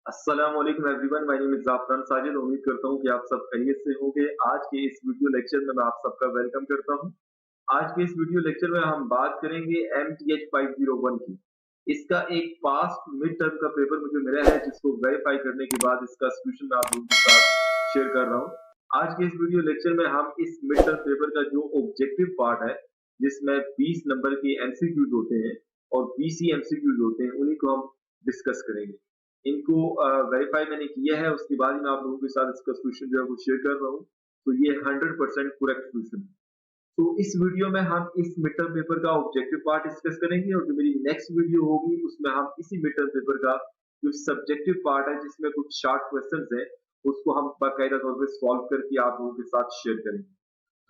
अस्सलाम वालेकुम everyone, my name is Zafran Sajid. उम्मीद करता हूँ कि आप सब खैरियत से होंगे। आज के इस वीडियो लेक्चर में मैं आप सबका वेलकम करता हूँ। आज के इस वीडियो लेक्चर में हम बात करेंगे एमटीएच 501 की। इसका एक पास्ट मिड टर्म का पेपर मुझे मिला है जिसको वेरीफाई करने के बाद इसका सॉल्यूशन मैं आप लोगों के साथ शेयर कर रहा हूँ। आज के इस वीडियो लेक्चर में हम इस मिड टर्म पेपर का जो ऑब्जेक्टिव पार्ट है, जिसमें 20 नंबर के एमसीक्यूज़ होते हैं और 20 ही एमसीक्यूज़ होते हैं, उन्हीं को हम डिस्कस करेंगे। इनको वेरीफाई मैंने किया है, उसके बाद ही मैं आप लोगों के साथ इसका सॉल्यूशन जो है वो शेयर कर रहा हूँ। तो ये 100% करेक्ट सॉल्यूशन है। तो इस वीडियो में हम इस मिड टर्म पेपर का ऑब्जेक्टिव पार्ट डिस्कस करेंगे और जो मेरी नेक्स्ट वीडियो होगी उसमें हम इसी मिड टर्म पेपर का जो सब्जेक्टिव पार्ट है जिसमें कुछ शार्ट क्वेश्चंस हैं उसको हम बाकायदा तौर पे सॉल्व करके आप लोगों के साथ शेयर करेंगे।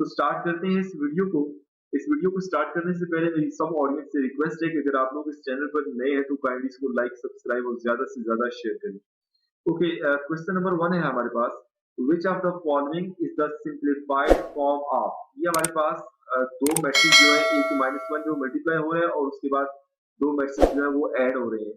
तो स्टार्ट करते हैं इस वीडियो को। इस वीडियो को स्टार्ट करने से पहले मेरी सब ऑडियंस से रिक्वेस्ट है कि अगर आप लोग इस चैनल पर नए हैं तो काइंडली इसको लाइक, सब्सक्राइब और ज्यादा से ज्यादा शेयर करें। ओके, क्वेश्चन नंबर 1 है हमारे पास। Which of the following is the simplified form of. ये हमारे पास दो मैट्रिक्स जो है एक -1 जो मल्टीप्लाई हो रहा है और उसके बाद दो मैट्रिक्स जो है वो ऐड हो रहे हैं।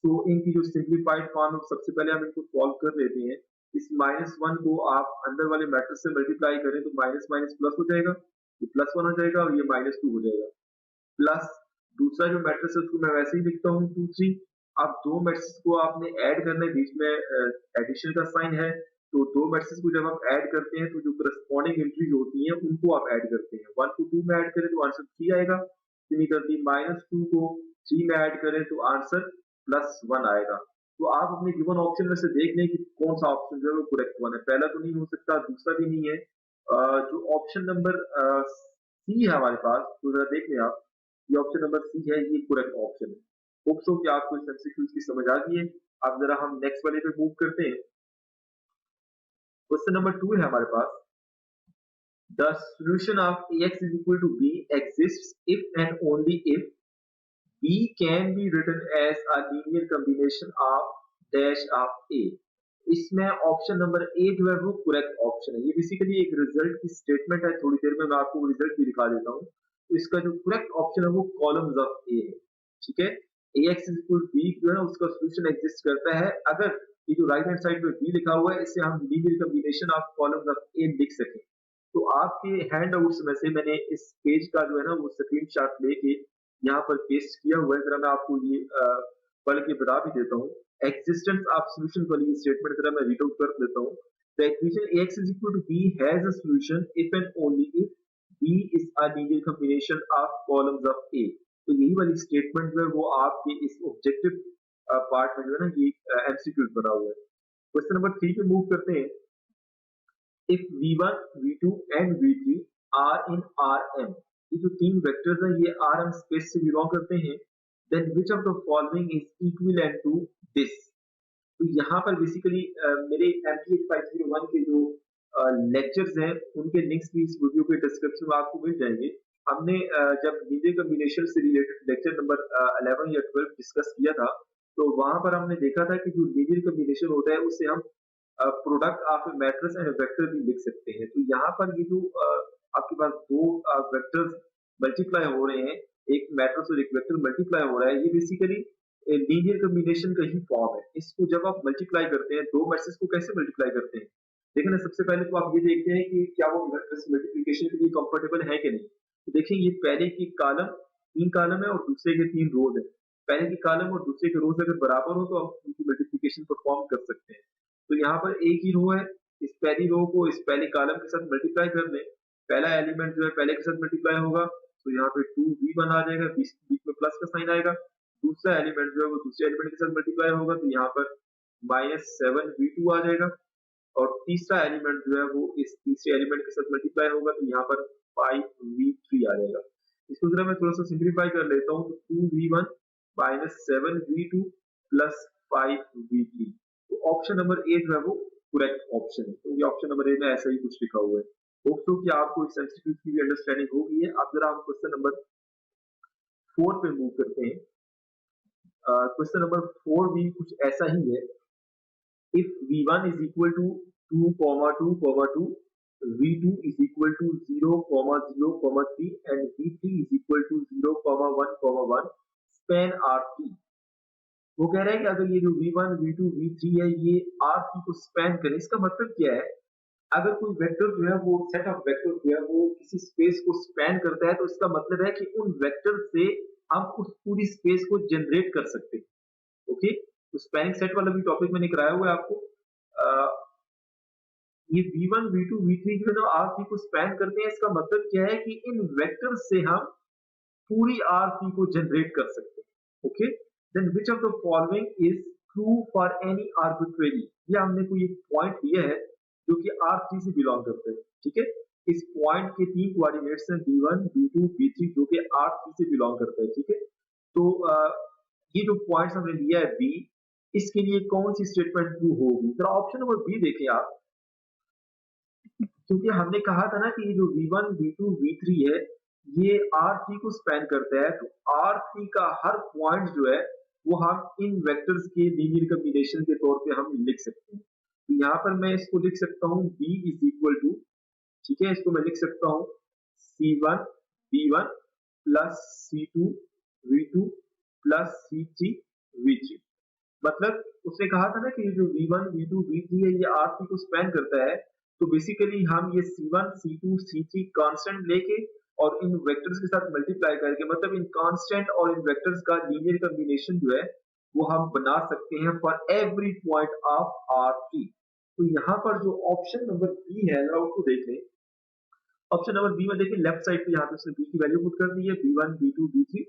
तो इनकी जो सिंप्लीफाइड फॉर्म है सबसे पहले हम इनको सॉल्व कर लेते हैं। इस -1 को आप अंदर वाले मैट्रिक्स से मल्टीप्लाई करें तो माइनस माइनस प्लस हो जाएगा, ये +1 हो जाएगा और ये -2 हो जाएगा। प्लस दूसरा जो मैट्रिक्स है उसको मैं वैसे ही लिखता हूँ 2 3। अब दो मैट्रिक्स को आपने ऐड करना है, बीच में एडिशन का साइन है। तो दो मैट्रिक्स को जब आप ऐड करते हैं तो जो करस्पॉन्डिंग एंट्रीज होती हैं उनको आप ऐड करते हैं। 1 को 2 में ऐड करें तो आंसर 3 आएगा। सिमिलरली -2 को 3 में ऐड करें तो आंसर +1 आएगा। तो आप अपने गिवन ऑप्शन में से देख लें कि कौन सा ऑप्शन जो है वो करेक्ट वन है। पहला तो नहीं हो सकता, दूसरा भी नहीं है। जो ऑप्शन नंबर सी है हमारे पास, तो जरा देख लें आप। ये ऑप्शन नंबर सी है, ये करेक्ट ऑप्शन है। होप सो कि आपको इस एमसीक्यूज की समझ आ गई है। अब जरा हम नेक्स्ट वाले पे मूव करते हैं। क्वेश्चन नंबर 2 है हमारे पास। The solution of ax is equal to b exists if and only if b can be written as a linear combination of dash of a। इसमें ऑप्शन नंबर ए जो है वो correct option है। ये basically एक result की statement है। थोड़ी देर में मैं आपको रिजल्ट भी दिखा देता हूँ। तो इसका जो करेक्ट ऑप्शन है वो कॉलम्स ऑफ ए है। ठीक है, ax is equal to b जो है ना उसका सॉल्यूशन एग्जिस्ट करता है अगर ये जो राइट हैंड साइड पे b लिखा हुआ है इसे हम linear combination of columns of A लिख सकें। तो आपके हैंड आउट्स में से मैंने इस पेज का जो है ना वो स्क्रीनशॉट लेके यहाँ पर पेस्ट किया हुआ है। जरा मैं आपको ये पढ़ के बता भी देता हूँ। एक्सिस्टेंस ऑफ सॉल्यूशन वाली स्टेटमेंट जरा मैं रीड आउट कर देता हूँ। The equation ax is equal to b has a solution if and only if b is a linear combination of columns of a। तो यही वाली स्टेटमेंट जो है वो आपके इस ऑब्जेक्टिव पार्ट में जो है ना ये एमसीक्यू बना हुआ है। क्वेश्चन नंबर 3 पे मूव करते हैं। If v1 v2 and v3 in इन Rm, ये जो तीन वेक्टर्स हैं ये Rm स्पेस से बिलोंग करते हैं, then which of the following is equivalent to this. तो यहाँ पर बेसिकली मेरे एमटीएच 501 के जो लेक्चर्स हैं उनके लिंक्स भी इस वीडियो के डिस्क्रिप्शन में आपको मिल जाएंगे। हमने जब लीनियर कॉम्बिनेशन से रिलेटेड लेक्चर नंबर 11 या 12 डिस्कस किया था, तो वहां पर हमने देखा था कि जो लीनियर कॉम्बिनेशन होता है उसे हम product of A matrix and vector भी लिख सकते हैं। तो यहाँ पर ये जो आपके पास दो वेक्टर्स मल्टीप्लाई हो रहे हैं, एक मैट्रिक्स और एक वेक्टर मल्टीप्लाई हो रहा है, ये बेसिकली लीनियर कॉम्बिनेशन का ही फॉर्म है। इसको जब आप मल्टीप्लाई करते हैं, दो मैट्रिक्स को कैसे मल्टीप्लाई करते हैं? देखिए ना, सबसे पहले तो आप ये देखते हैं कि क्या वो मैट्रिक्स मल्टीप्लिकेशन के लिए कंफर्टेबल है कि नहीं। तो देखिए ये पहले की कॉलम 3 कॉलम है और दूसरे के 3 रोज है। पहले की कॉलम और दूसरे के रोज अगर बराबर हो तो आप उनकी मल्टीप्लिकेशन परफॉर्म कर सकते हैं। तो यहाँ पर एक ही रो है, इस पहली रो को इस पहले कॉलम के साथ मल्टीप्लाई कर लें। पहला एलिमेंट जो है पहले के साथ मल्टीप्लाई होगा तो यहाँ पे 2v1 आ जाएगा, बीच बीच में प्लस का साइन आएगा। दूसरा एलिमेंट जो है वो दूसरे एलिमेंट के साथ मल्टीप्लाई होगा तो यहाँ पर -7v2 आ जाएगा। और तीसरा एलिमेंट जो है वो इस तीसरे एलिमेंट के साथ मल्टीप्लाई होगा तो यहाँ पर 5v3 आ जाएगा। इसको जरा मैं थोड़ा सा सिंप्लीफाई कर लेता हूँ तो 2v1 -7v2 प्लस 5v3। तो ऑप्शन नंबर ए जो है वो करेक्ट ऑप्शन है। तो ये ऑप्शन नंबर ए में ऐसा ही कुछ लिखा हुआ है। होप सो कि आपको इस एमसीक्यू की भी अंडरस्टैंडिंग हो गई है। अब जरा हम क्वेश्चन नंबर 4 पे मूव करते हैं। क्वेश्चन नंबर 4 भी कुछ ऐसा ही है। If v1 is equal to 2, 2, 2, v2 is equal to 0, 0, 3 and v3 is equal to 0, 1, 1 span R3। वो कह रहा है कि अगर ये जो V1, V2, V3 है ये R3 को स्पैन करे, इसका मतलब क्या है? अगर कोई वेक्टर जो है वो सेट ऑफ वेक्टर जो है वो किसी स्पेस को स्पैन करता है तो इसका मतलब है कि उन वेक्टर से हम उस पूरी स्पेस को जनरेट कर सकते हैं। ओके, तो स्पैनिंग सेट वाला भी टॉपिक मैंने कराया हुआ है आपको। ये V1, V2, V3 जो है ना R3 को स्पैन करते हैं, इसका मतलब क्या है कि इन वेक्टर से हम पूरी R3 को जनरेट कर सकते हैं। Okay, then which of the following is true for any arbitrary, ये हमने कोई एक पॉइंट दिया है जो कि R3 से बिलोंग करता है। ठीक है, इस पॉइंट के 3 कोऑर्डिनेट्स हैं B1, B2, B3 जो कि R3 से बिलोंग करता है। ठीक है, तो ये जो पॉइंट्स हमने लिया है B, इसके लिए कौन सी स्टेटमेंट ट्रू होगी? जरा ऑप्शन नंबर बी देखें आप, क्योंकि हमने कहा था ना कि ये जो V1, V2, V3 है ये R3 को स्पैन करता है, तो R3 का हर पॉइंट जो है वो हम इन वेक्टर्स के लीनियर कॉम्बिनेशन के तौर पे हम लिख सकते हैं। तो यहाँ पर मैं इसको लिख सकता हूँ B इज इक्वल टू, ठीक है, इसको मैं लिख सकता हूँ C1 B1 plus C2 V2 plus C3 V3। मतलब उसने कहा था ना कि ये जो V1, V2, V3 है ये R3 को स्पैन करता है, तो बेसिकली हम ये C1, C2, C3 कांस्टेंट लेके और इन वेक्टर्स के साथ मल्टीप्लाई करके, मतलब इन कांस्टेंट और इन वेक्टर्स का लीनियर कॉम्बिनेशन जो है वो हम बना सकते हैं for every point of R3। तो यहाँ पर जो ऑप्शन नंबर बी है जरा उसको देख लें। ऑप्शन नंबर बी में देखिए लेफ्ट साइड पे यहाँ पे उसने बी की वैल्यू पुट कर दी है B1, B2, B3।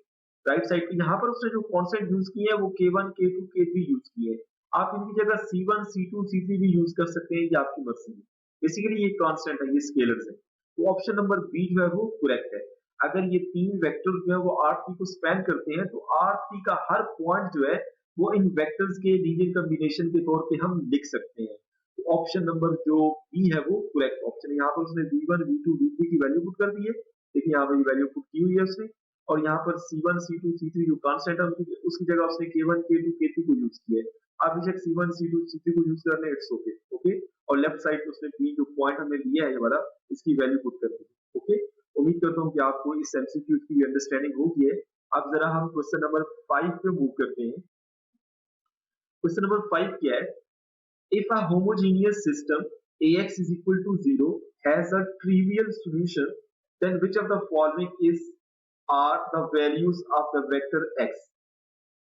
Right side पे यहाँ पर उसने जो कांस्टेंट यूज किए हैं वो K1, K2, K3 यूज किए हैं। आप इनकी जगह C1, C2, C3 भी यूज कर सकते हैं, ये आपकी मर्जी है। बेसिकली ये कांस्टेंट है, ये स्केलर्स है। तो ऑप्शन नंबर बी जो है वो करेक्ट है। अगर ये तीन वेक्टर्स जो है वो R3 को स्पैन करते हैं तो R3 का हर पॉइंट जो है वो इन वेक्टर्स के लीनियर कॉम्बिनेशन के तौर पे हम लिख सकते हैं। तो ऑप्शन नंबर जो बी है वो करेक्ट ऑप्शन है। यहाँ पर उसने V1, V2, V3 की वैल्यू पुट कर दी है, देखिए यहाँ पर ये वैल्यू पुट की हुई है उसने, और यहाँ पर C1, C2, C3 जो कांस्टेंट है उसकी जगह उसने K1, K2, K3 को यूज किया है। आप बेशक C1, C2, C3 को यूज कर लें, इट्स ओके। ओके, और लेफ्ट साइड पे उसने बी जो पॉइंट हमने लिया है ये वाला, इसकी वैल्यू पुट कर दी। ओके, उम्मीद करता हूँ कि आपको इस एमसीक्यू की अंडरस्टैंडिंग हो गई है। अब जरा हम क्वेश्चन नंबर 5 पे मूव करते हैं। क्वेश्चन नंबर 5 क्या है? If a homogeneous system AX is equal to 0 has a trivial solution, then which of the following is are the values of the vector x?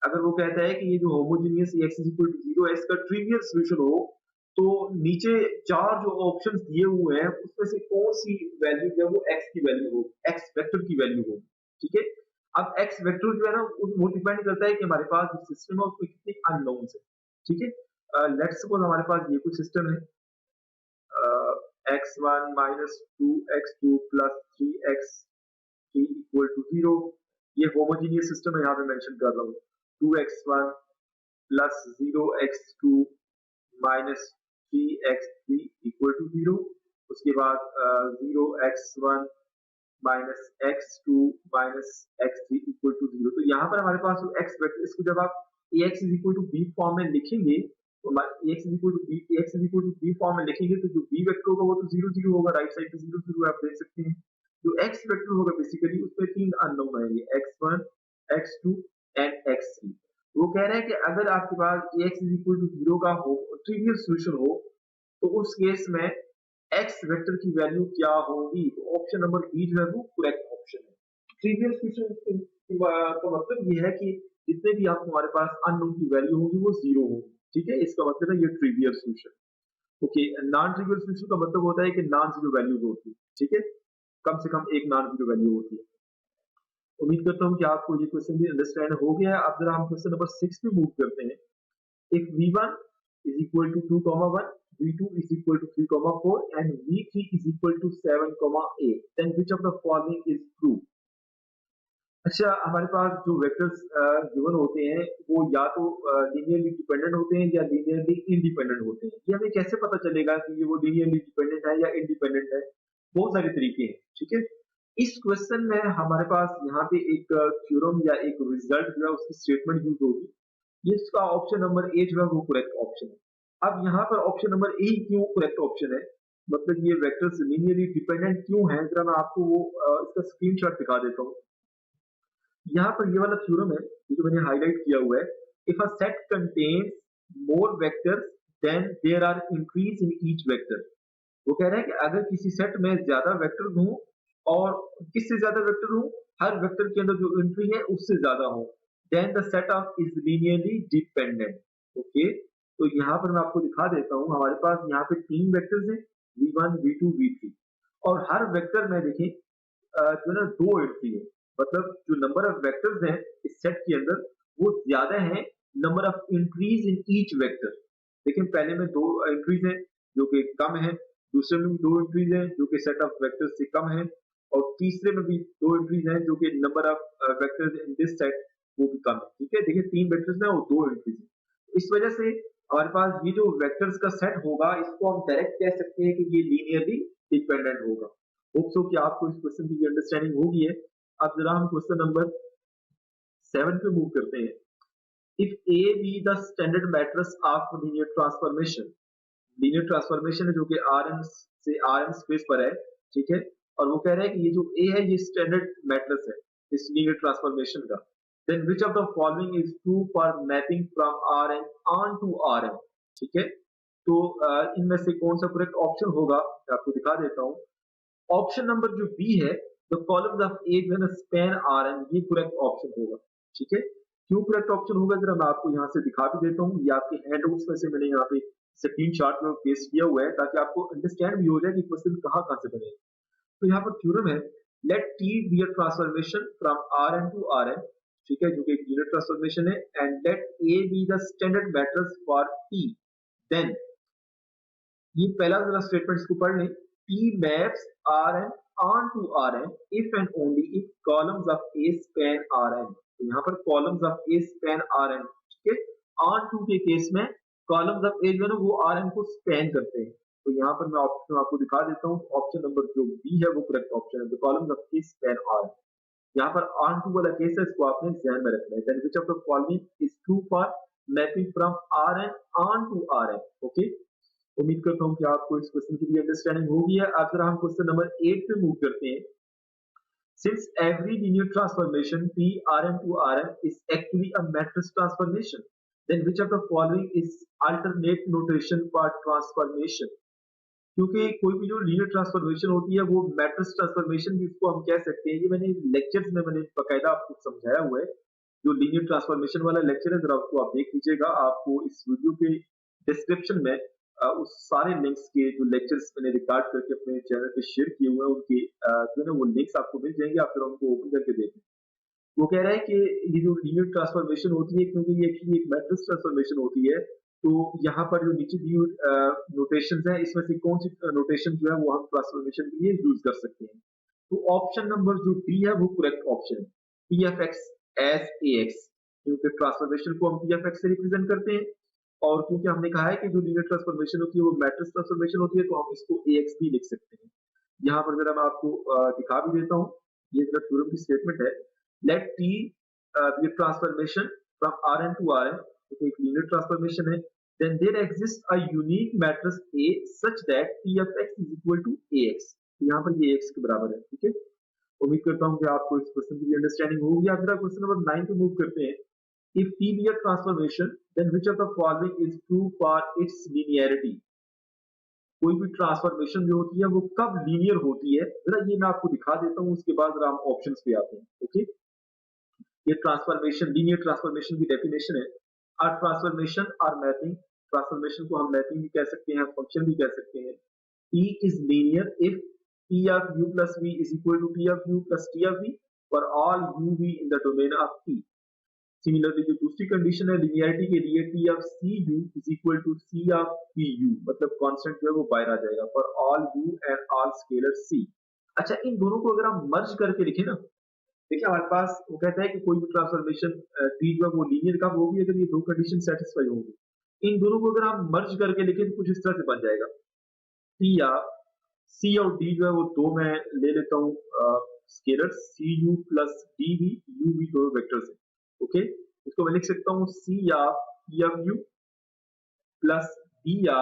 अगर वो कहता है कि ये जो homogeneous x is equal to 0 है इसका ट्रिवियल सॉल्यूशन हो, तो नीचे चार जो ऑप्शंस दिए हुए हैं उसमें से कौन सी वैल्यू जो है वो x की वैल्यू हो, x वेक्टर की वैल्यू हो। ठीक है, अब x वेक्टर जो है ना वो डिपेंड करता है कि हमारे पास जो सिस्टम है उसमें कितने अननोन्स है। ठीक है, लेट्स सपोज हमारे पास ये कुछ सिस्टम है, x1 minus 2x2 plus 3x3 equal to 0। ये होमोजीनियस सिस्टम है, यहाँ पे मेंशन कर रहा हूँ 2x1 plus 0x2 minus 3x3 equal to 0। उसके बाद 0x1 minus x2 minus x3 equal to 0। तो यहाँ पर हमारे पास x वेक्टर, इसको जब आप ax is equal to b form में लिखेंगे तो ax is equal to b form में लिखेंगे तो जो b वेक्टर होगा वो तो 0 0 होगा, राइट साइड पे 0 0 आप देख सकते हैं। जो x वेक्टर होगा बेसिकली उसमें तीन अननोन आएंगे, x1, x2 एंड x3। वो कह रहे हैं कि अगर आपके पास ax इज इक्वल टू 0 का हो, ट्रिवियल सॉल्यूशन हो, तो उस केस में x वेक्टर की वैल्यू क्या होगी? तो ऑप्शन नंबर बी जो है वो करेक्ट ऑप्शन है। ट्रिवियल सॉल्यूशन का मतलब ये है कि जितने भी आप हमारे पास अननोन की वैल्यू होगी वो 0 होगी। ठीक है, इसका मतलब है ये trivial solution. Okay, non trivial solution का मतलब होता है कि नॉन जीरो वैल्यू होती है। ठीक है, कम से कम एक नॉन जीरो वैल्यू होती है। उम्मीद करता हूँ कि आपको ये क्वेश्चन भी अंडरस्टैंड हो गया है। अब जरा हम क्वेश्चन नंबर 6 पे मूव करते हैं। If V1 is equal to 2, 1, V2 is equal to 3, 4 and V3 is equal to 7, 8, then which of the following is true? अच्छा, हमारे पास जो वेक्टर्स गिवन होते हैं वो या तो लीनियरली डिपेंडेंट होते हैं या लीनियरली इंडिपेंडेंट होते हैं। ये हमें कैसे पता चलेगा कि ये वो लीनियरली डिपेंडेंट है या इंडिपेंडेंट है? बहुत सारे तरीके हैं। ठीक है, इस क्वेश्चन में हमारे पास यहाँ पे एक थ्योरम या एक रिजल्ट जो है उसकी स्टेटमेंट यूज होगी। ये इसका ऑप्शन नंबर ए जो है वो करेक्ट ऑप्शन है। अब यहाँ पर ऑप्शन नंबर ए क्यों करेक्ट ऑप्शन है, मतलब ये वेक्टर्स लीनियरली डिपेंडेंट क्यों है, जरा मैं आपको वो इसका स्क्रीनशॉट दिखा देता हूँ। यहाँ पर ये वाला थ्योरम है, ये जो मैंने हाईलाइट किया हुआ है, if a set contains more vectors then there are increase in each vector। वो कह रहा है कि अगर किसी सेट में ज्यादा वेक्टर हों और किससे ज्यादा वेक्टर हों, हर वेक्टर के अंदर जो एंट्री है उससे ज्यादा हो, then the set of is linearly dependent. Okay, तो यहाँ पर मैं आपको दिखा देता हूँ, हमारे पास यहाँ पे 3 वेक्टर्स हैं v1 v2 v3 और हर वेक्टर में देखें जो ना 2 एंट्री है, मतलब जो नंबर ऑफ वेक्टर्स हैं इस सेट के अंदर वो ज्यादा है number of entries in each vector. लेकिन पहले में 2 एंट्रीज हैं जो कि कम है, दूसरे में भी 2 एंट्रीज हैं जो कि सेट ऑफ वेक्टर्स से कम है और तीसरे में भी 2 एंट्रीज हैं जो कि number of vectors in this set वो भी कम है। ठीक है, देखिए 3 वेक्टर्स हैं और 2 एंट्रीज हैं। इस वजह से हमारे पास ये जो वेक्टर्स का सेट होगा इसको हम डायरेक्ट कह सकते हैं कि ये लीनियरली डिपेंडेंट होगा। होप सो कि आपको इस क्वेश्चन की अंडरस्टैंडिंग होगी है। अब जरा हम क्वेश्चन नंबर 7 पे मूव करते हैं। If A be the standard matrix of linear transformation, linear transformation है जो कि Rn से Rn स्पेस पर है, ठीक है, और वो कह रहा है कि ये जो A है ये स्टैंडर्ड मैट्रिक्स है इस लीनियर ट्रांसफॉर्मेशन का, then which of the following is true for mapping from Rn onto Rn। ठीक है, तो इनमें से कौन सा करेक्ट ऑप्शन होगा मैं आपको दिखा देता हूँ। ऑप्शन नंबर जो बी है, the columns of A when span Rn, ये करेक्ट ऑप्शन होगा। ठीक है, क्यों करेक्ट ऑप्शन होगा जरा मैं आपको यहाँ से दिखा भी देता हूँ, ये आपके हैंडआउट्स में से मैंने यहाँ पे स्क्रीनशॉट में पेस्ट किया हुआ है ताकि आपको अंडरस्टैंड भी हो जाए कि क्वेश्चन कहाँ से बने। तो यहाँ पर थ्योरम है, let T be a transformation from Rn to Rn, ठीक है, जो कि एक लीनियर ट्रांसफॉर्मेशन है, and let A be the standard matrix for T, then ये पहला जरा स्टेटमेंट इसको पढ़ लें, P maps Rn onto Rn if and only if columns of A span Rn। तो यहाँ पर columns of A span Rn, ठीक है, onto के केस में columns of A जो है ना वो Rn को span करते हैं। तो यहाँ पर मैं ऑप्शन आपको दिखा देता हूँ, ऑप्शन नंबर जो बी है वो करेक्ट ऑप्शन है, तो columns of A span Rn। यहाँ पर onto वाला केस है, इसको आपने ध्यान में रखना है। Then which of the following is true for mapping from Rn onto Rn। Okay, उम्मीद करता हूं कि आपको इस क्वेश्चन की भी अंडरस्टैंडिंग होगी है। अब जरा हम क्वेश्चन नंबर 8 पे मूव करते हैं। Since every linear transformation P Rn to Rn is actually a matrix transformation, then which of the following is alternate notation for transformation? क्योंकि कोई भी जो लीनियर ट्रांसफॉर्मेशन होती है वो मैट्रिक्स ट्रांसफॉर्मेशन भी उसको हम कह सकते हैं। ये मैंने लेक्चर्स में मैंने बकायदा आपको समझाया हुआ है। जो लीनियर ट्रांसफॉर्मेशन वाला लेक्चर है जरा उसको आप देख लीजिएगा, आपको इस वीडियो के डिस्क्रिप्शन में उस सारे लिंक्स के जो लेक्चर्स मैंने रिकॉर्ड करके अपने चैनल पे शेयर किए हुए हैं उनके जो है ना वो लिंक्स आपको मिल जाएंगे, आप फिर उनको ओपन करके देखें। वो कह रहा है कि ये जो लीनियर ट्रांसफॉर्मेशन होती है, क्योंकि ये एक्चुअली एक मैट्रिक्स ट्रांसफॉर्मेशन होती है, तो यहाँ पर जो नीचे दी नोटेशंस हैं इसमें से कौन सी नोटेशन जो है वो हम ट्रांसफॉर्मेशन के लिए यूज कर सकते हैं। तो ऑप्शन नंबर जो डी है वो करेक्ट ऑप्शन है, P F X as A X, क्योंकि ट्रांसफॉर्मेशन को हम पी एफ एक्स से रिप्रेजेंट करते हैं और क्योंकि हमने कहा है कि जो लीनियर ट्रांसफॉर्मेशन होती है वो मैट्रिक्स ट्रांसफॉर्मेशन होती है, तो हम इसको AX भी लिख सकते हैं। यहाँ पर जरा मैं आपको दिखा भी देता हूँ, ये जरा थ्योरम की स्टेटमेंट है, let T be transformation from Rn to Rn, तो एक लीनियर ट्रांसफॉर्मेशन है, then there exists a unique matrix A such that P of x is equal to AX। तो यहाँ पर ये AX के बराबर है। ठीक है, उम्मीद करता हूँ कि आपको इस क्वेश्चन की अंडरस्टैंडिंग होगी। आप जरा क्वेश्चन नंबर 9 पे मूव करते हैं। If P be a transformation, then which of the following is true for its linearity? कोई भी ट्रांसफॉर्मेशन जो होती है वो कब लीनियर होती है, जरा ये मैं आपको दिखा देता हूँ, उसके बाद जरा हम ऑप्शंस पे आते हैं। ओके, ये ट्रांसफॉर्मेशन, लीनियर ट्रांसफॉर्मेशन की डेफिनेशन है, or transformation or mapping. Transformation को हम मैपिंग भी कह सकते हैं, फंक्शन भी कह सकते हैं। P is linear if P of u plus v is equal to P of u plus T of v for all u v in the domain of P। Similarly जो दूसरी कंडीशन है linearity के लिए, T of C U is equal to C of P U, मतलब constant जो है वो बाहर आ जाएगा for all U and all scalar C. अच्छा, इन दोनों को अगर हम मर्ज करके लिखें ना, देखिए हमारे पास वो कहता है कि कोई भी ट्रांसफॉर्मेशन टी जो है वो लीनियर कब होगी, अगर ये दो कंडीशन सेटिस्फाई होगी। इन दोनों को अगर हम मर्ज करके लिखें तो कुछ इस तरह से बन जाएगा, टी या सी और डी जो है वो दो मैं ले लेता हूँ scalar, C U plus D V, U V दोनों वेक्टर्स है। ओके, इसको मैं लिख सकता हूँ सी या P of U plus D या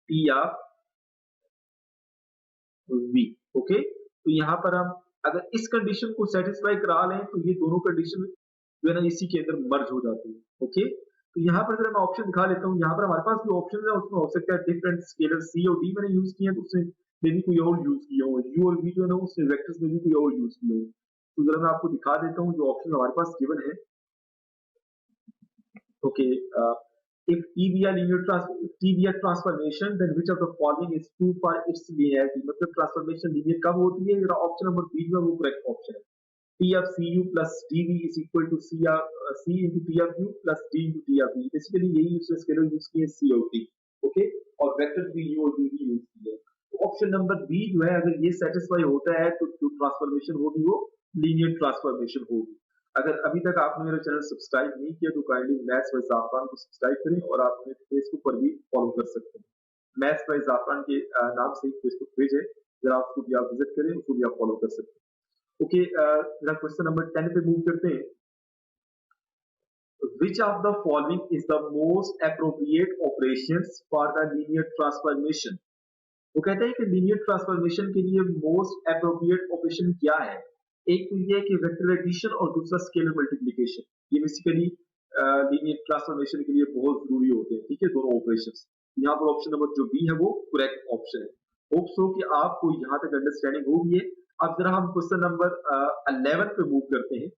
टी या वी। ओके, तो यहाँ पर हम अगर इस कंडीशन को सेटिस्फाई करा लें तो ये दोनों कंडीशन जो है ना इसी के अंदर मर्ज हो जाती है। ओके, तो यहाँ पर अगर मैं ऑप्शन दिखा लेता हूँ, यहाँ पर हमारे पास जो ऑप्शन है उसमें हो सकता है डिफरेंट स्केलर सी और डी मैंने यूज किए हैं, तो उससे मे भी कोई और यूज किया हो, यू और वी जो है ना उससे वेक्टर्स में भी कोई और यूज किया हो। तो जरा मैं आपको दिखा देता हूँ जो ऑप्शन हमारे पास गिवन है। Okay, if T be a transformation, then which of the following is true for its linearity? मतलब ट्रांसफॉर्मेशन लीनियर कब होती है? जरा ऑप्शन नंबर बी जो है वो करेक्ट ऑप्शन है। T of Cu plus dV is equal to C into T of U plus D into T of V। Basically यही यूजर स्केलर यूज किए C और T। ओके, और vectors भी U और V भी use किए। तो ऑप्शन नंबर बी जो है अगर ये सेटिस्फाई होता है तो जो ट्रांसफॉर्मेशन होगी वो लीनियर ट्रांसफॉर्मेशन होगी। अगर अभी तक आपने मेरा चैनल सब्सक्राइब नहीं किया तो काइंडली मैथ्स बाय ज़ाफ़रान को सब्सक्राइब करें और आप हमें फेसबुक पर भी फॉलो कर सकते हैं। मैथ्स बाय ज़ाफ़रान के नाम से फेसबुक पेज है, जरा उसको भी आप विजिट करें, उसको भी आप फॉलो कर सकते हैं। ओके, जरा क्वेश्चन नंबर 10 पे मूव करते हैं। Which of the following is the most appropriate operations for the linear transformation? वो कहते हैं कि लीनियर ट्रांसफॉर्मेशन के लिए मोस्ट एप्रोप्रिएट ऑपरेशन क्या है। एक तो ये है कि वेक्टर एडिशन और दूसरा स्केलर मल्टीप्लिकेशन। ये बेसिकली लीनियर ट्रांसफॉर्मेशन के लिए बहुत जरूरी होते हैं, ठीक है, दोनों ऑपरेशंस। यहाँ पर ऑप्शन नंबर जो बी है वो करेक्ट ऑप्शन है। होप सो कि आपको यहाँ तक अंडरस्टैंडिंग हो गई है। अब जरा हम क्वेश्चन नंबर 11 पे मूव करते हैं।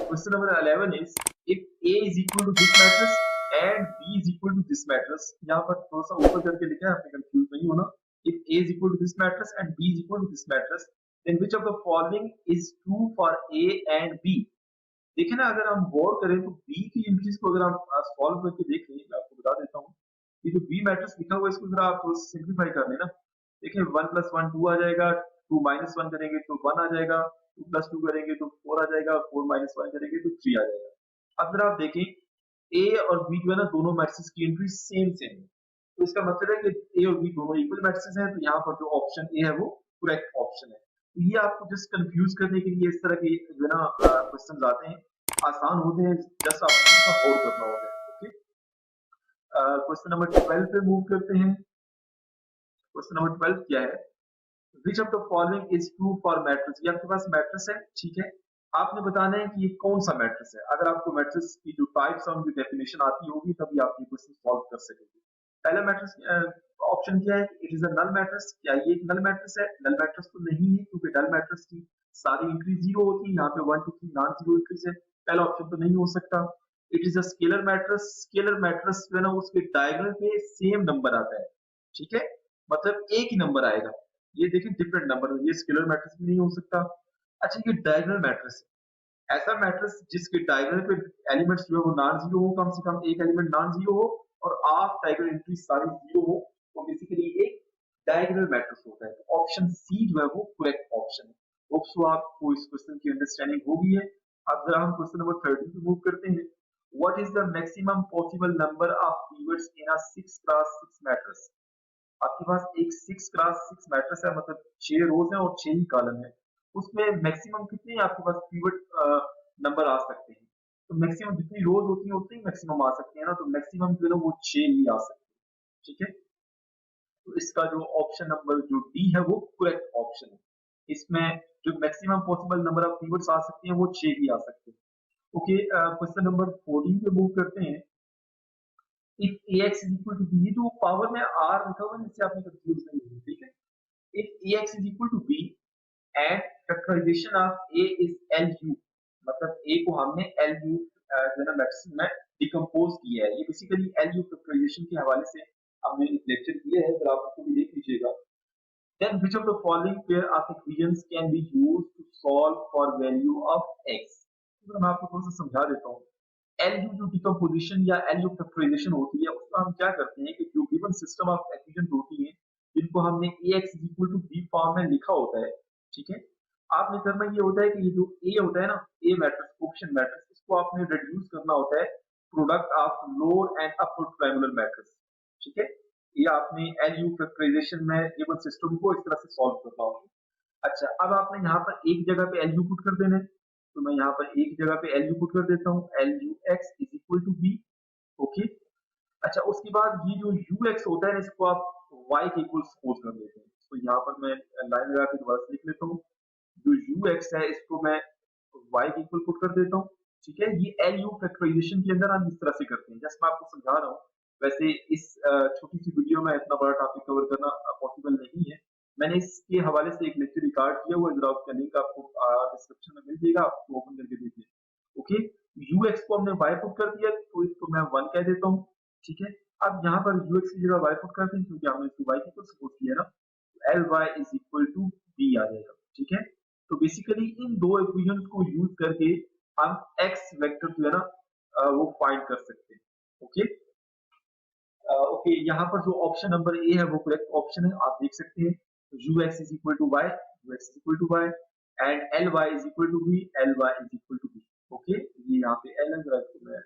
Question number 11 is if A is equal to this matrix and B is equal to this matrix। यहाँ पर थोड़ा सा ऊपर करके लिखा है, आपने कंफ्यूज नहीं होना। If A is equal to this matrix and B is equal to this matrix, then which of the following is true for A and B? देखिए ना, अगर हम गौर करें तो B की एंट्रीज को अगर हम सॉल्व करके देखें, मैं आपको बता देता हूँ। ये जो B मैट्रिक्स लिखा हुआ है इसको जरा आप सिंप्लीफाई कर लेना। देखिए 1 + 1 2 आ जाएगा, 2 - 1 करेंगे तो 1 आ जाएगा, 2 + 2 करेंगे तो 4 आ जाएगा, 4 - 1 करेंगे तो 3 आ जाएगा। अब जरा आप देखें ए और बी जो है ना दोनों मैट्रिक्स की एंट्री सेम सेम है, तो इसका मतलब है कि ए और बी दोनों इक्वल मैट्रिक्स हैं, तो यहाँ पर जो ऑप्शन ए है वो करेक्ट ऑप्शन है। तो ये आपको जस्ट कंफ्यूज करने के लिए इस तरह के जो है ना क्वेश्चंस आते हैं, आसान होते हैं, जस्ट आपको इसका होल्ड करना होता है। ओके, क्वेश्चन नंबर 12 पे मूव करते हैं। क्वेश्चन नंबर 12 क्या है? Which of the following is true for matrix? ये आपके पास मैट्रिक्स है, ठीक है, आपने बताना है कि ये कौन सा मैट्रिक्स है। अगर आपको मैट्रिक्स की जो टाइप्स और उनकी डेफिनेशन आती होगी तभी आप ये क्वेश्चन सॉल्व कर सकेंगे। पहला मैट्रिक्स ऑप्शन क्या है? It is a null matrix. क्या ये एक नल मैट्रिक्स है? नल मैट्रिक्स तो नहीं है, क्योंकि नल मैट्रिक्स की सारी एंट्री जीरो होती है। यहाँ पे 1 2 3 नॉन जीरो एंट्रीज है, पहला ऑप्शन तो नहीं हो सकता। It is a scalar matrix. Scalar matrix जो है ना उसके डायगोनल पे सेम नंबर आता है, ठीक है, मतलब एक ही नंबर आएगा। ये देखिए डिफरेंट नंबर, ये स्केलर मैट्रिक्स भी नहीं हो सकता। अच्छा, ये डायगोनल मैट्रिक्स, ऐसा मैट्रिक्स जिसके डायगोनल पे एलिमेंट्स जो है वो नॉन जीरो हो, कम से कम एक एलिमेंट नॉन जीरो हो और ऑफ डायगोनल एंट्री सारी जीरो हो, तो बेसिकली एक डायगोनल मैट्रिक्स होता है। तो ऑप्शन सी जो है वो करेक्ट ऑप्शन है। होप सो आपको इस क्वेश्चन की अंडरस्टैंडिंग हो गई है। अब जरा हम क्वेश्चन नंबर 13 पे मूव करते हैं। What is the maximum possible number of pivots in a 6x6 matrix? आपके पास एक 6x6 मैट्रिक्स है, मतलब 6 रोज है और 6 ही कॉलम है, उसमें मैक्सिमम कितने आपके पास पिवट नंबर आ सकते हैं? तो मैक्सिमम जितनी रोज होती है उतनी मैक्सिमम आ सकते हैं ना, तो मैक्सिमम जो है वो 6 ही आ सकते हैं, ठीक है। तो इसका जो ऑप्शन नंबर जो डी है वो करेक्ट ऑप्शन है। इसमें जो maximum possible number of pivots आ सकते हैं वो 6 ही आ सकते हैं। ओके, क्वेश्चन नंबर 14 पे मूव करते हैं। If ax is equal to b, ये जो पावर में r लिखा हुआ है इससे आपने कंफ्यूज नहीं होना, ठीक है। if ax is equal to b and factorization of a is lu, मतलब a को हमने lu जो है ना मैट्रिक्स में डिकम्पोज किया है। ये बेसिकली lu फैक्टराइजेशन के हवाले से हमने एक लेक्चर किया है, अगर आप उसको भी देख लीजिएगा। then which of the following pair of equations can be used to solve for value of x? तो मैं आपको थोड़ा सा समझा देता हूँ। LU जो डिकम्पोजिशन या LU फैक्टराइजेशन होती है उसमें हम क्या करते हैं कि जो गिवन सिस्टम ऑफ इक्वेशंस होती हैं जिनको हमने ax b फॉर्म में लिखा होता है, ठीक है, आपने करना ये होता है कि ये जो a होता है ना, a मैट्रिक्स कोएफिशिएंट मैट्रिक्स, इसको आपने रिड्यूस करना होता है product of lower and upper triangular matrix, ठीक है। ये आपने LU फैक्टराइजेशन में गिवन सिस्टम को इस तरह से सॉल्व करना होगा। अच्छा, अब आपने यहाँ पर एक जगह पे LU पुट कर देना है, तो मैं यहाँ पर एक जगह पे LU पुट कर देता हूँ, LUX is equal to B. Okay, अच्छा, उसके बाद ये जो UX होता है ना इसको आप Y के इक्वल सपोज कर देते हैं। तो यहाँ पर मैं लाइन लगा के दोबारा लिख लेता हूँ, जो UX है इसको मैं y के इक्वल पुट कर देता हूँ, ठीक है। ये LU फैक्टराइजेशन के अंदर हम इस तरह से करते हैं, जैसे मैं आपको समझा रहा हूँ। वैसे इस छोटी सी वीडियो में इतना बड़ा टॉपिक कवर करना पॉसिबल नहीं है। मैंने इसके हवाले से एक लेक्चर रिकॉर्ड किया हुआ है, जरा उसका लिंक आपको डिस्क्रिप्शन में मिल जाएगा, आप ओपन करके देखिए। ओके, ux को हमने y पुट कर दिया, तो इसको मैं 1 कह देता हूँ, ठीक है। अब यहाँ पर ux की जगह y पुट करते हैं, क्योंकि हमने इसको y के इक्वल सपोज किया ना, ly is equal to b आ जाएगा, ठीक है। तो बेसिकली इन दो इक्वेशंस को यूज करके हम x वेक्टर जो है ना वो फाइंड कर सकते हैं। ओके, ओके, यहाँ पर जो ऑप्शन नंबर ए है वो करेक्ट ऑप्शन है, आप देख सकते हैं। ux is equal to y, ux is equal to y and ly is equal to b, ly is equal to b। Okay, ये यहाँ पे l है, जरा इसको मैं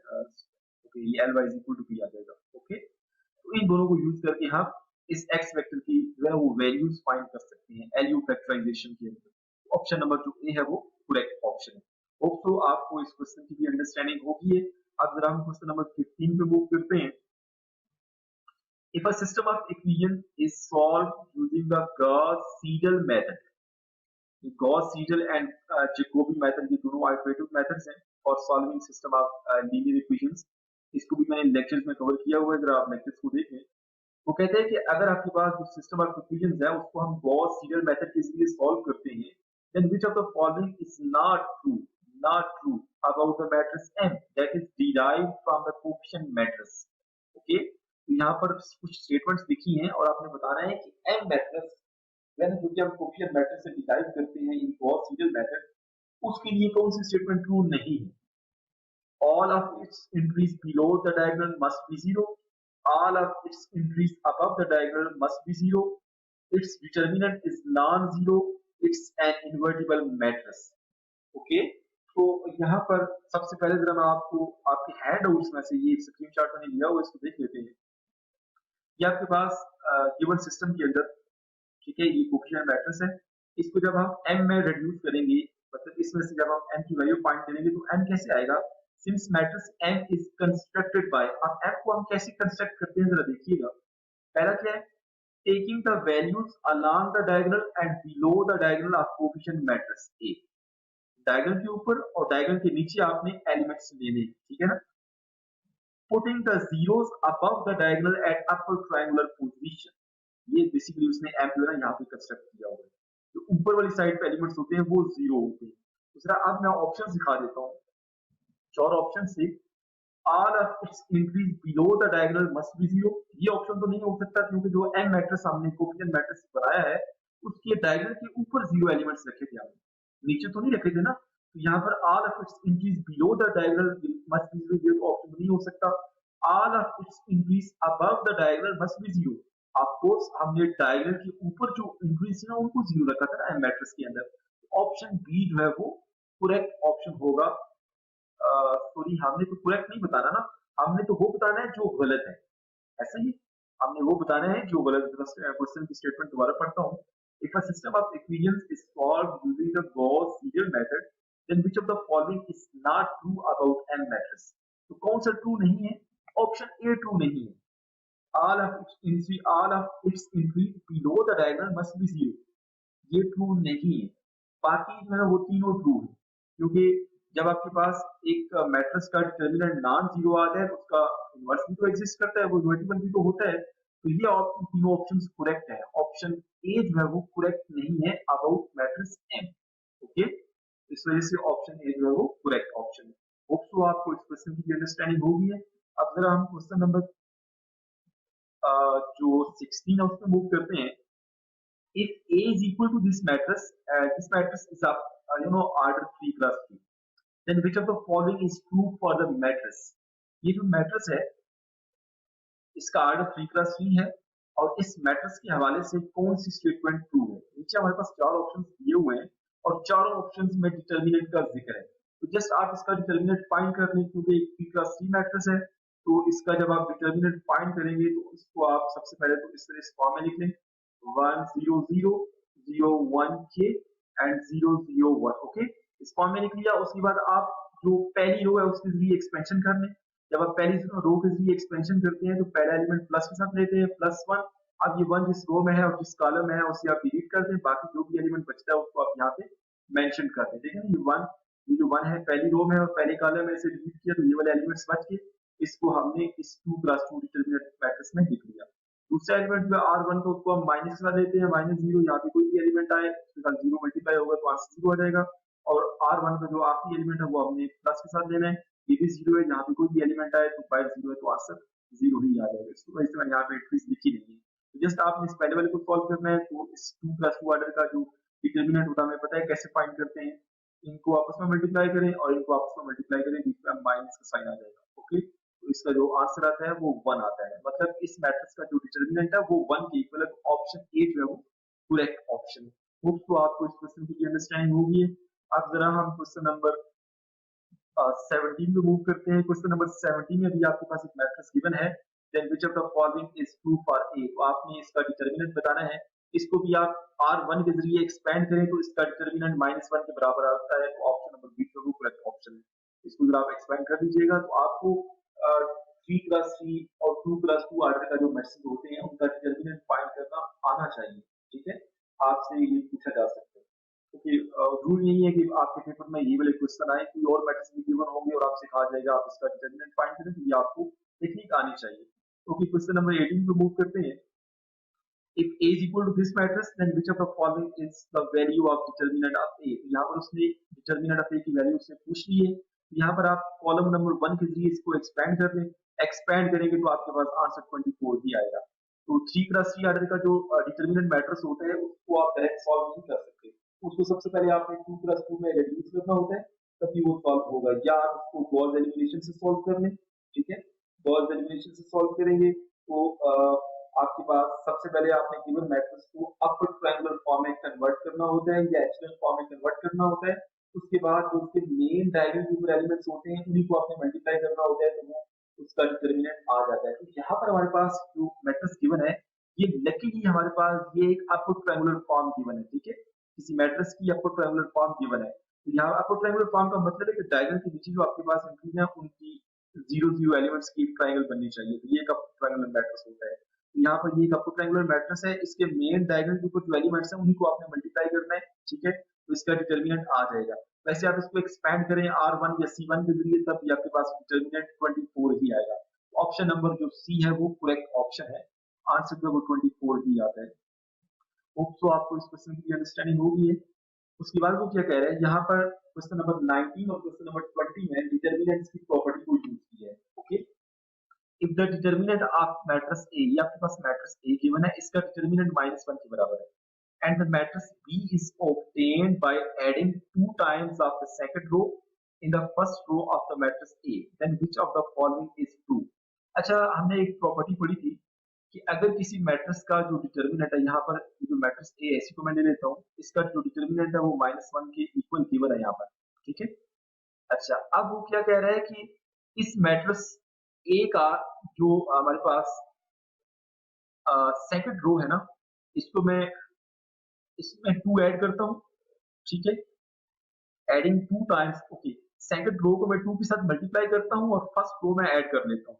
ओके, ये ly is equal to b आ जाएगा। ओके, तो इन दोनों को यूज करके हम इस x वेक्टर की जो है वो वैल्यूज फाइंड कर सकते हैं LU फैक्टराइजेशन के अंदर। ऑप्शन नंबर जो ए है वो करेक्ट ऑप्शन है। होप सो आपको इस क्वेश्चन की भी अंडरस्टैंडिंग होगी है। अब जरा हम क्वेश्चन नंबर 15 पे मूव करते हैं। If a system of equation is solved using the Gauss-Seidel method, Gauss-Seidel and Jacobi method ये दोनों iterative methods हैं for solving system of linear equations। इसको भी मैंने लेक्चर्स में कवर किया हुआ है, अगर आप लेक्चर्स को देखें। वो कहते हैं कि अगर आपके पास जो सिस्टम ऑफ इक्वेशंस है उसको हम Gauss-Seidel मेथड के जरिए सॉल्व करते हैं, then which of the following is not true about the matrix M that is derived from the coefficient matrix। Okay, तो यहाँ पर कुछ स्टेटमेंट्स लिखी हैं और आपने बताना है कि M मैट्रिक्स यानी जो कि हम कोएफिशिएंट मैट्रिक्स से डिराइव करते हैं इन गॉस सीडल मेथड, उसके लिए कौन सी स्टेटमेंट ट्रू नहीं है। All of its entries below the diagonal must be zero, all of its entries above the diagonal must be zero, its determinant is non-zero, it's an invertible matrix। Okay, तो यहाँ पर सबसे पहले जरा मैं आपको आपके हैंडआउट्स में से ये स्क्रीनशॉट मैंने लिया हुआ, इसको देख लेते हैं। ये आपके पास गिवन सिस्टम के अंदर, ठीक है, ये कोएफिशिएंट मैट्रिक्स है। इसको जब हम m में रिड्यूस करेंगे, मतलब इसमें से जब हम m की वैल्यू फाइंड करेंगे तो m कैसे आएगा, since matrix m is constructed by. अब m को हम कैसे कंस्ट्रक्ट करते हैं जरा देखिएगा। पहला क्या है, taking the values along the diagonal and below the diagonal of coefficient matrix A। Diagonal के ऊपर और डायगोनल के नीचे आपने एलिमेंट्स लेने, ठीक है ना। Putting the zeros above the diagonal at upper triangular position, ये बेसिकली उसने m जो है ना यहाँ पे कंस्ट्रक्ट किया हुआ है। जो ऊपर वाली साइड पे एलिमेंट्स होते हैं वो जीरो होते हैं। दूसरा, अब मैं ऑप्शन दिखा देता हूँ। चार ऑप्शन से all of its entries below the diagonal must be zero, ये ऑप्शन तो नहीं हो सकता क्योंकि जो m मैट्रिक्स हमने कोएफिशिएंट मैट्रिक्स बनाया है उसके डायगोनल के ऊपर जीरो एलिमेंट्स रखे थे, हमने नीचे तो नहीं रखे थे ना। तो यहाँ पर all of its entries below the diagonal must be zero, ये तो ऑप्शन नहीं हो सकता। all of its entries above the diagonal must be zero, of course हमने डायगोनल के ऊपर जो एंट्रीज है ना उनको जीरो रखा था ना एम मैट्रिक्स के अंदर। ऑप्शन बी जो है वो करेक्ट ऑप्शन होगा। सॉरी, हमने तो करेक्ट नहीं बताना ना, हमने तो वो बताना है जो गलत है, ऐसा ही हमने वो बताना है जो गलत। क्वेश्चन की स्टेटमेंट दोबारा पढ़ता हूँ। If a system of equations is solved using the Gauss Seidel method, then which of the following is not true about M matrix. तो कौन सा ट्रू नहीं है, ऑप्शन ए ट्रू नहीं है। all of its entry below the diagonal must be zero, ये true नहीं है। बाकी जो है वो तीनों ट्रू है, क्योंकि जब आपके पास एक मैट्रिक्स का डिटरमिनेंट नॉन जीरो आता है तो उसका इनवर्स भी तो एग्जिस्ट करता है, वो इन्वर्टिबल भी तो होता है। तो ये तीनों ऑप्शंस करेक्ट है। ऑप्शन ए जो है वो करेक्ट नहीं है अबाउट मैट्रिक्स एम। ओके, इस वजह से ऑप्शन ए जो है वो करेक्ट ऑप्शन है। होप सो आपको इस क्वेश्चन की अंडरस्टैंडिंग होगी है। अब जरा हम क्वेश्चन नंबर जो 16 है उसमें मूव करते हैं। If A is equal to this matrix is of order 3 plus 3, then which of the following is true for the matrix? ये जो मैट्रिक्स है इसका ऑर्डर 3 plus 3 है और इस मैट्रिक्स के हवाले से कौन सी स्टेटमेंट ट्रू है। नीचे हमारे पास चार ऑप्शंस दिए हुए हैं और चारों ऑप्शंस में डिटरमिनेंट का जिक्र है। तो जस्ट आप इसका डिटरमिनेंट फाइंड कर लें, क्योंकि एक 3 plus 3 मैट्रिक्स है तो इसका जब आप डिटरमिनेंट फाइंड करेंगे तो इसको आप सबसे पहले तो इस तरह इस फॉर्म में लिख लें 1 0 0 0 1 k एंड 0 0 1। ओके, इस फॉर्म में लिख लिया। उसके बाद आप जो पहली रो है उसके जरिए एक्सपेंशन कर लें। जब आप पहली रो के जरिए एक्सपेंशन करते हैं तो पहला एलिमेंट प्लस के साथ लेते हैं +1। अब ये 1 जिस रो में है और जिस कॉलम में है उसे आप डिलीट कर दें, बाकी जो भी एलिमेंट बचता है उसको आप यहाँ पे मेंशन कर दें। ठीक है, ये 1 ये जो 1 है पहली रो में और पहले कॉलम में से डिलीट किया तो ये वाले एलिमेंट्स बच के इसको हमने इस 2 + 2 डिटरमिनेंट मैट्रिक्स में लिख लिया। दूसरा एलिमेंट जो R1 तो उसको हम माइनस के साथ लेते हैं, -0 यहाँ पे कोई भी एलिमेंट आए उसके साथ 0 मल्टीप्लाई होगा तो आंसर 0 आ जाएगा। और R1 का जो आखिरी एलिमेंट है वो हमने प्लस के साथ लेना है, ये भी 0 है, यहाँ पे कोई भी एलिमेंट आए तो बाय 0 है तो आंसर 0 ही आ जाएगा। इसको वजह से मैंने यहाँ पे ट्रिक्स लिखी नहीं है। तो जस्ट आपने इस पहले वाले को सॉल्व करना है, तो इस 2 + 2 ऑर्डर का जो डिटरमिनेंट होता है हमें पता है कैसे फाइंड करते हैं। इनको आपस में मल्टीप्लाई करें और इनको आपस में मल्टीप्लाई करें, बीच में माइनस का साइन आ जाएगा। ओके, तो इसका जो आंसर आता है वो 1 आता है, मतलब इस मैट्रिक्स का जो डिटरमिनेंट है वो 1 के इक्वल है। ऑप्शन ए जो है वो करेक्ट ऑप्शन है। होप तो आपको इस क्वेश्चन की अंडरस्टैंडिंग होगी। अब जरा हम क्वेश्चन नंबर 17 पे मूव करते हैं। क्वेश्चन नंबर 17 में भी आपके पास एक मैट्रिक्स गिवन है, then which of the following is true for A. तो आपने इसका डिटरमिनेंट बताना है। इसको भी आप R1 के जरिए एक्सपेंड करें तो इसका डिटरमिनेंट -1 के बराबर आता है। तो ऑप्शन नंबर बी जो करेक्ट ऑप्शन है। इसको जरा आप एक्सपेंड कर दीजिएगा तो आपको 3 + 3 और 2 + 2 ऑर्डर का जो मैट्रिक्स होते हैं उनका डिटरमिनेंट फाइंड करना आना चाहिए। ठीक है, आपसे ये पूछा जा सकता है क्योंकि रूल यही है कि आपके पेपर में ये वाले क्वेश्चन आए, कोई और मैट्रिक्स भी गिवन होंगे और आपसे कहा जाएगा आप इसका डिटरमिनेंट फाइंड करें, तो ये आपको टेक्निक आनी चाहिए। ओके, क्वेश्चन नंबर 18 पे मूव करते हैं। If A is equal to this matrix, then which of the following is the value of determinant of A? तो यहाँ पर उसने determinant of A की वैल्यू उससे पूछ ली है। तो यहाँ पर आप कॉलम नंबर 1 के जरिए इसको एक्सपेंड कर लें। एक्सपेंड करेंगे तो आपके पास आंसर 24 ही आएगा। तो 3 × 3 ऑर्डर का जो डिटरमिनेंट मैट्रिक्स होता है उसको आप डायरेक्ट सॉल्व नहीं कर सकते। उसको सबसे पहले आपने 2 + 2 में रिड्यूस करना होता है, तभी वो सॉल्व होगा। या आप उसको गॉस एलिमिनेशन से सॉल्व कर लें। ठीक है, गॉस एलिमिनेशन से सॉल्व करेंगे तो आपके पास सबसे पहले आपने गिवन मैट्रिक्स को अपर ट्रायंगुलर फॉर्म में कन्वर्ट करना होता है या एक्चुअल फॉर्म में कन्वर्ट करना होता है। उसके बाद जो उसके मेन डायगोनल के ऊपर एलिमेंट्स होते हैं उन्हीं को आपने मल्टीप्लाई करना होता है तो वो उसका डिटरमिनेंट आ जाता है। तो यहाँ पर हमारे पास जो मैट्रिक्स गिवन है ये लकीली हमारे पास ये एक अपर ट्रायंगुलर फॉर्म गिवन है। ठीक है, किसी मैट्रिक्स की अपर ट्रायंगुलर फॉर्म गिवन है। तो यहाँ अपर ट्रायंगुलर फॉर्म का मतलब है कि डायगोनल के नीचे जो आपके पास एंट्रीज हैं उनकी 0 0 एलिमेंट्स की ट्रायंगल बननी चाहिए। तो ये एक अपर ट्रायंगुलर मैट्रिक्स होता है। तो यहाँ पर ये एक अपर ट्रायंगुलर मैट्रिक्स है, इसके मेन डायगोनल के ऊपर जो एलिमेंट्स हैं उन्हीं को आपने मल्टीप्लाई करना है। ठीक है, तो इसका डिटरमिनेंट आ जाएगा। वैसे आप इसको एक्सपैंड करें R1 या C1 के जरिए तब भी आपके पास डिटरमिनेंट 24 ही आएगा। ऑप्शन नंबर जो सी है वो करेक्ट ऑप्शन है, आंसर जो है वो 24 ही आता है। होप सो आपको इस क्वेश्चन की अंडरस्टैंडिंग होगी है। उसके बाद वो क्या कह रहा है यहाँ पर क्वेश्चन नंबर 19 और क्वेश्चन नंबर 20 में डिटरमिनेंट्स की प्रॉपर्टी को यूज की है। Okay, if the determinant of matrix A, ये आपके पास मैट्रिक्स ए गिवन है, इसका डिटरमिनेंट -1 के बराबर है and the matrix B is obtained by adding 2 times of the second row in the first row of the matrix A, then which of the following is true. अच्छा, हमने एक property पढ़ी थी कि अगर किसी मैट्रिक्स का जो डिटरमिनेंट है, यहाँ पर जो मैट्रिक्स ए ऐसी को मैं ले लेता हूँ, इसका जो डिटरमिनेंट है वो -1 के इक्वल गिवन है यहाँ पर। ठीक है, अच्छा अब वो क्या कह रहा है कि इस मैट्रिक्स ए का जो हमारे पास सेकंड रो है ना, इसको मैं इसमें 2 ऐड करता हूँ। ठीक है, adding 2 times. Okay, second row को मैं 2 के साथ मल्टीप्लाई करता हूँ और फर्स्ट रो में ऐड कर लेता हूँ,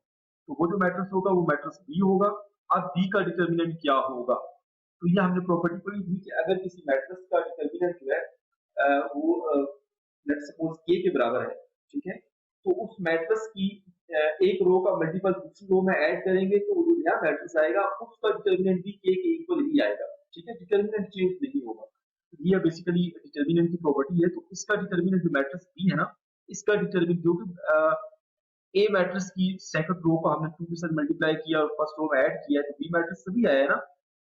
तो वो जो मैट्रिक्स होगा वो मैट्रिक्स बी होगा। अब बी का डिटरमिनेंट क्या होगा, तो ये हमने प्रॉपर्टी पढ़ी थी कि अगर किसी मैट्रिक्स का डिटरमिनेंट जो है वो लेट्स सपोज के बराबर है। ठीक है, तो उस मैट्रिक्स की एक रो का मल्टीपल दूसरी रो में ऐड करेंगे तो जो नया मैट्रिक्स आएगा उसका डिटरमिनेंट भी के इक्वल ही आएगा। ठीक है, डिटरमिनेंट चेंज नहीं होगा। ये बेसिकली डिटरमिनेंट की प्रॉपर्टी है। तो इसका डिटरमिनेंट जो मैट्रिक्स बी है ना, इसका डिटरमिनेंट जो कि ए मैट्रिक्स की सेकंड रो को हमने 2 के साथ मल्टीप्लाई किया और फर्स्ट रो में ऐड किया तो बी मैट्रिक्स भी आया है ना,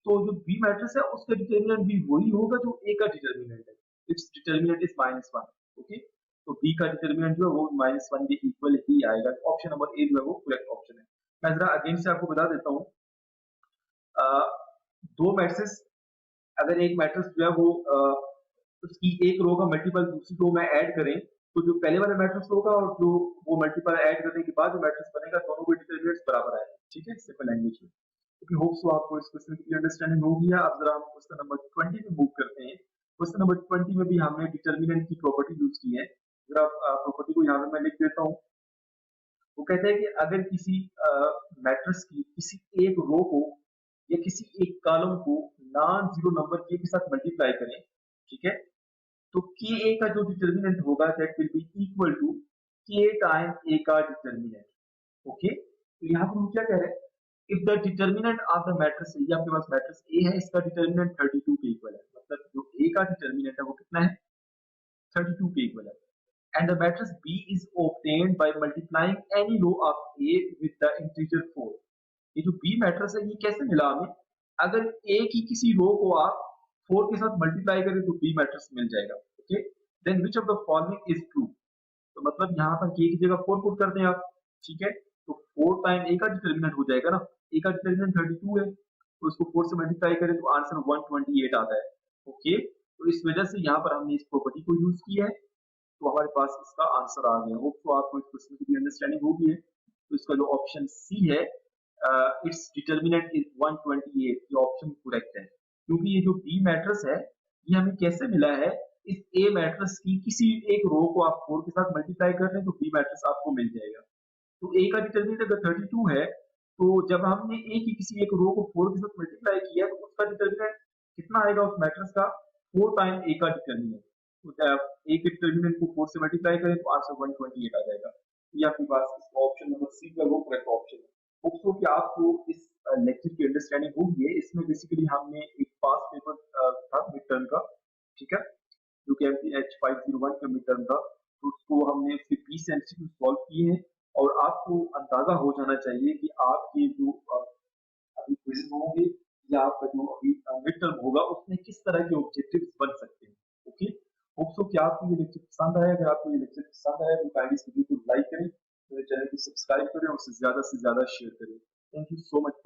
तो जो बी मैट्रिक्स है उसका डिटरमिनेंट भी वही होगा जो ए का डिटरमिनेंट है। It's determinant is -1। ओके, तो बी का डिटरमिनेंट जो है वो -1 के इक्वल ही आएगा। ऑप्शन नंबर ए जो है वो करेक्ट ऑप्शन है। मैं जरा अगेन से आपको बता देता हूँ, दो मैट्रिक्स, अगर एक मैट्रिक्स जो है वो उसकी एक रो का मल्टीपल दूसरी रो में ऐड करें तो जो पहले वाला मैट्रिक्स होगा और जो वो मल्टीपल ऐड करने के बाद जो मैट्रिक्स बनेगा दोनों के डिटरमिनेंट्स बराबर आएंगे। ठीक है, सिंपल लैंग्वेज में। क्योंकि होप सो आपको इस क्वेश्चन की अंडरस्टैंडिंग होगी। अब जरा हम क्वेश्चन नंबर 20 में मूव करते हैं। क्वेश्चन नंबर 20 में भी हमने डिटरमिनेंट की प्रॉपर्टी यूज की है। जरा प्रॉपर्टी को यहाँ पे मैं लिख देता हूँ। वो कहते हैं कि अगर किसी मैट्रिक्स की किसी एक रो को या किसी एक कॉलम को नॉन जीरो नंबर के साथ मल्टीप्लाई करें, ठीक है, तो के ए का जो डिटर्मिनेंट होगा that will be equal to K time A का डिटर्मिनेंट। ओके, तो यहाँ पर हम क्या कह रहे हैं, if the determinant of the matrix, ये आपके पास मैट्रिक्स ए है, इसका डिटर्मिनेंट 32 के इक्वल है, मतलब जो ए का डिटर्मिनेंट है वो कितना है, 32 के इक्वल है। And the matrix B is obtained by multiplying any row of A with the integer 4। ये जो B मैट्रिक्स है ये कैसे मिला हमें, अगर A की किसी रो को आप 4 के साथ मल्टीप्लाई करें तो B मैट्रिक्स मिल जाएगा। Okay, then which of the following is true, तो मतलब यहाँ पर K की जगह 4 पुट कर दें आप, ठीक है, तो 4 टाइम A का डिटर्मिनेंट हो जाएगा ना, A का डिटर्मिनेंट 32 है, तो इसको 4 से मल्टीप्लाई करें तो आंसर 128 आता है। ओके, तो इस वजह से यहाँ पर हमने इस प्रॉपर्टी को यूज किया है, तो हमारे पास इसका आंसर आ गया। होप तो आपको इस क्वेश्चन की अंडरस्टैंडिंग होगी है। तो इसका जो ऑप्शन सी है, इट्स डिटर्मिनेंट इज 128, ये ऑप्शन करेक्ट है, क्योंकि ये जो बी मैट्रिक्स है ये हमें कैसे मिला है, इस ए मैट्रिक्स की किसी एक रो को आप 4 के साथ मल्टीप्लाई कर रहे हैं तो बी मैट्रिक्स आपको मिल जाएगा। तो ए का डिटर्मिनेंट अगर 32 है, तो जब हमने ए की किसी एक रो को 4 के साथ मल्टीप्लाई किया तो उसका डिटर्मिनेंट कितना आएगा उस मैट्रिक्स का, 4 टाइम ए का डिटर्मिनेंट। तो ए के डिटर्मिनेंट को 4 से मल्टीप्लाई करें तो आंसर 128 आ जाएगा। ये आपके पास इसका ऑप्शन नंबर सी का वो करेक्ट ऑप्शन है। होप्स कि आपको इस लेक्चर की अंडरस्टैंडिंग होगी है। इसमें बेसिकली हमने एक पास पेपर था मिड टर्म का, ठीक है, जो कि एमपीएच 501 का मिड टर्म था, तो उसको हमने उसके 20 एमसीक्यू सॉल्व किए हैं, और आपको अंदाजा हो जाना चाहिए कि आपके जो अभी क्विज़ होंगे या आपका जो अभी मिड टर्म होगा उसमें किस तरह के ऑब्जेक्टिव्स बन सकते हैं। ओके, होप सो कि आपको ये लेक्चर पसंद आया। अगर आपको ये लेक्चर पसंद आया तो काइंडली इस वीडियो को लाइक करें, मेरे चैनल को सब्सक्राइब करें और उससे ज्यादा शेयर करें। Thank you so much.